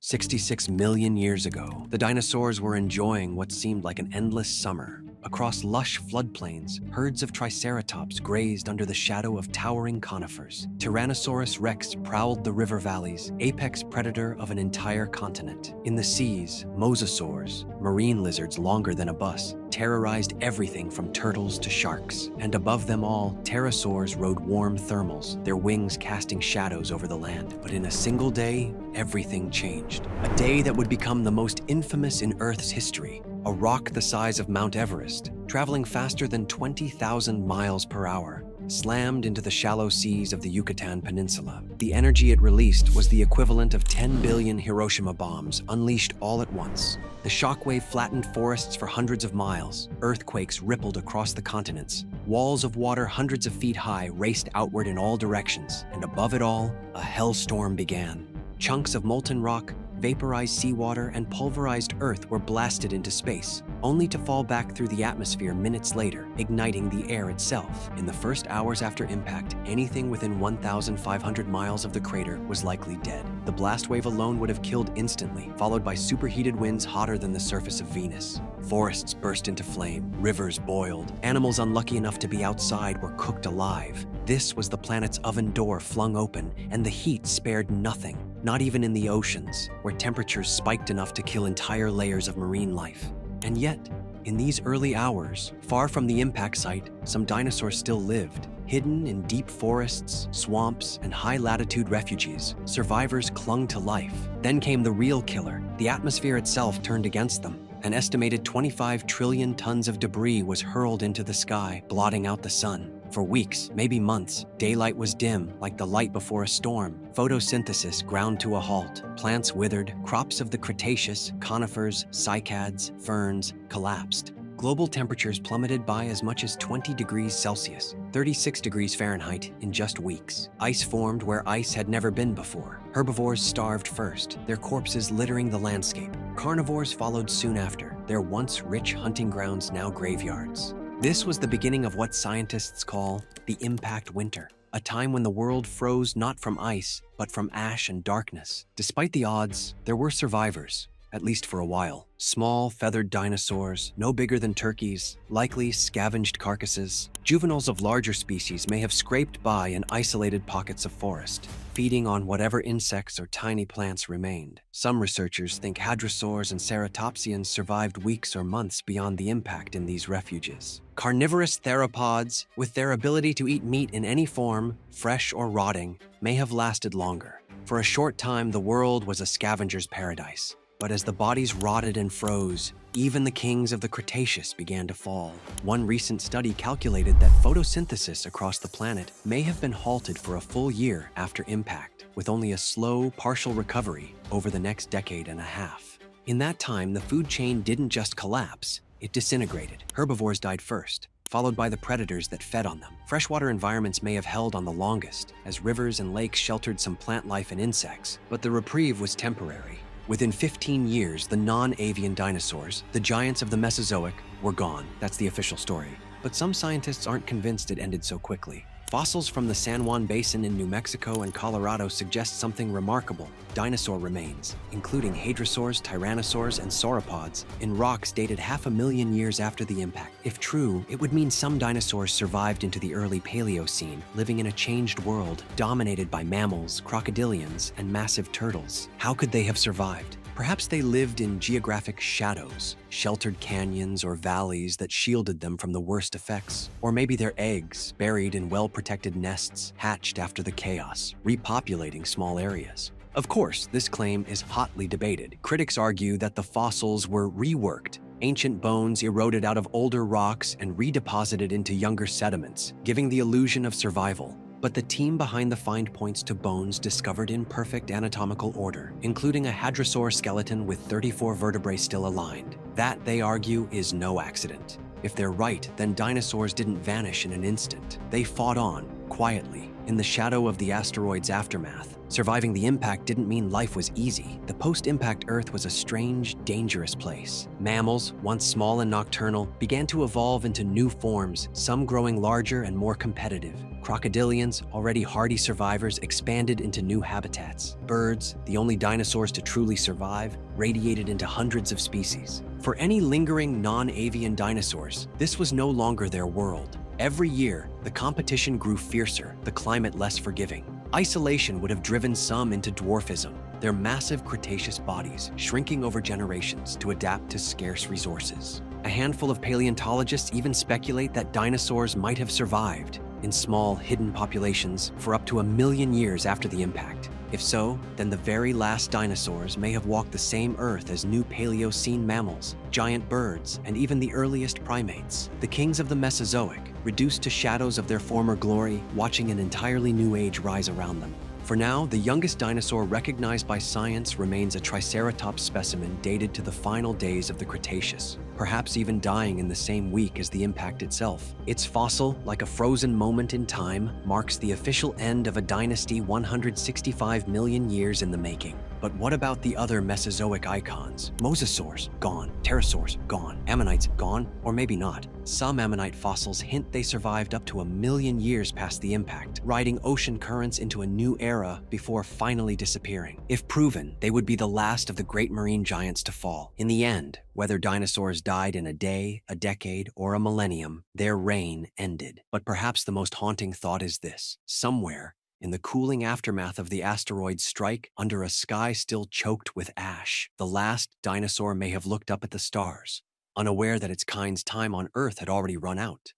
66 million years ago, the dinosaurs were enjoying what seemed like an endless summer. Across lush floodplains, herds of Triceratops grazed under the shadow of towering conifers. Tyrannosaurus rex prowled the river valleys, apex predator of an entire continent. In the seas, Mosasaurs, marine lizards longer than a bus, terrorized everything from turtles to sharks. And above them all, pterosaurs rode warm thermals, their wings casting shadows over the land. But in a single day, everything changed. A day that would become the most infamous in Earth's history. A rock the size of Mount Everest, traveling faster than 20,000 miles per hour, slammed into the shallow seas of the Yucatan Peninsula. The energy it released was the equivalent of 10 billion Hiroshima bombs unleashed all at once. The shockwave flattened forests for hundreds of miles. Earthquakes rippled across the continents. Walls of water hundreds of feet high raced outward in all directions. And above it all, a hellstorm began. Chunks of molten rock, vaporized seawater, and pulverized earth were blasted into space, only to fall back through the atmosphere minutes later, igniting the air itself. In the first hours after impact, anything within 1,500 miles of the crater was likely dead. The blast wave alone would have killed instantly, followed by superheated winds hotter than the surface of Venus. Forests burst into flame, rivers boiled, animals unlucky enough to be outside were cooked alive. This was the planet's oven door flung open, and the heat spared nothing, not even in the oceans, where temperatures spiked enough to kill entire layers of marine life. And yet, in these early hours, far from the impact site, some dinosaurs still lived. Hidden in deep forests, swamps, and high-latitude refuges, survivors clung to life. Then came the real killer. The atmosphere itself turned against them. An estimated 25 trillion tons of debris was hurled into the sky, blotting out the sun. For weeks, maybe months, daylight was dim, like the light before a storm. Photosynthesis ground to a halt. Plants withered, crops of the Cretaceous, conifers, cycads, ferns, collapsed. Global temperatures plummeted by as much as 20 degrees Celsius, 36 degrees Fahrenheit, in just weeks. Ice formed where ice had never been before. Herbivores starved first, their corpses littering the landscape. Carnivores followed soon after, their once rich hunting grounds now graveyards. This was the beginning of what scientists call the impact winter, a time when the world froze not from ice, but from ash and darkness. Despite the odds, there were survivors, at least for a while. Small, feathered dinosaurs, no bigger than turkeys, likely scavenged carcasses. Juveniles of larger species may have scraped by in isolated pockets of forest, feeding on whatever insects or tiny plants remained. Some researchers think hadrosaurs and ceratopsians survived weeks or months beyond the impact in these refuges. Carnivorous theropods, with their ability to eat meat in any form, fresh or rotting, may have lasted longer. For a short time, the world was a scavenger's paradise. But as the bodies rotted and froze, even the kings of the Cretaceous began to fall. One recent study calculated that photosynthesis across the planet may have been halted for a full year after impact, with only a slow, partial recovery over the next decade and a half. In that time, the food chain didn't just collapse, it disintegrated. Herbivores died first, followed by the predators that fed on them. Freshwater environments may have held on the longest, as rivers and lakes sheltered some plant life and insects, but the reprieve was temporary. Within 15 years, the non-avian dinosaurs, the giants of the Mesozoic, were gone. That's the official story. But some scientists aren't convinced it ended so quickly. Fossils from the San Juan Basin in New Mexico and Colorado suggest something remarkable: dinosaur remains, including hadrosaurs, tyrannosaurs, and sauropods, in rocks dated 500,000 years after the impact. If true, it would mean some dinosaurs survived into the early Paleocene, living in a changed world dominated by mammals, crocodilians, and massive turtles. How could they have survived? Perhaps they lived in geographic shadows, sheltered canyons or valleys that shielded them from the worst effects. Or maybe their eggs, buried in well-protected nests, hatched after the chaos, repopulating small areas. Of course, this claim is hotly debated. Critics argue that the fossils were reworked, ancient bones eroded out of older rocks and redeposited into younger sediments, giving the illusion of survival. But the team behind the find points to bones discovered in perfect anatomical order, including a hadrosaur skeleton with 34 vertebrae still aligned. That, they argue, is no accident. If they're right, then dinosaurs didn't vanish in an instant. They fought on, quietly, in the shadow of the asteroid's aftermath. Surviving the impact didn't mean life was easy. The post-impact Earth was a strange, dangerous place. Mammals, once small and nocturnal, began to evolve into new forms, some growing larger and more competitive. Crocodilians, already hardy survivors, expanded into new habitats. Birds, the only dinosaurs to truly survive, radiated into hundreds of species. For any lingering non-avian dinosaurs, this was no longer their world. Every year, the competition grew fiercer, the climate less forgiving. Isolation would have driven some into dwarfism, their massive Cretaceous bodies shrinking over generations to adapt to scarce resources. A handful of paleontologists even speculate that dinosaurs might have survived in small, hidden populations for up to 1 million years after the impact. If so, then the very last dinosaurs may have walked the same Earth as new Paleocene mammals, giant birds, and even the earliest primates. The kings of the Mesozoic, reduced to shadows of their former glory, watching an entirely new age rise around them. For now, the youngest dinosaur recognized by science remains a Triceratops specimen dated to the final days of the Cretaceous, perhaps even dying in the same week as the impact itself. Its fossil, like a frozen moment in time, marks the official end of a dynasty 165 million years in the making. But what about the other Mesozoic icons? Mosasaurs, gone. Pterosaurs, gone. Ammonites, gone, or maybe not. Some ammonite fossils hint they survived up to 1 million years past the impact, riding ocean currents into a new era before finally disappearing. If proven, they would be the last of the great marine giants to fall. In the end, whether dinosaurs died in a day, a decade, or a millennium, their reign ended. But perhaps the most haunting thought is this: somewhere, in the cooling aftermath of the asteroid's strike, under a sky still choked with ash, the last dinosaur may have looked up at the stars, unaware that its kind's time on Earth had already run out.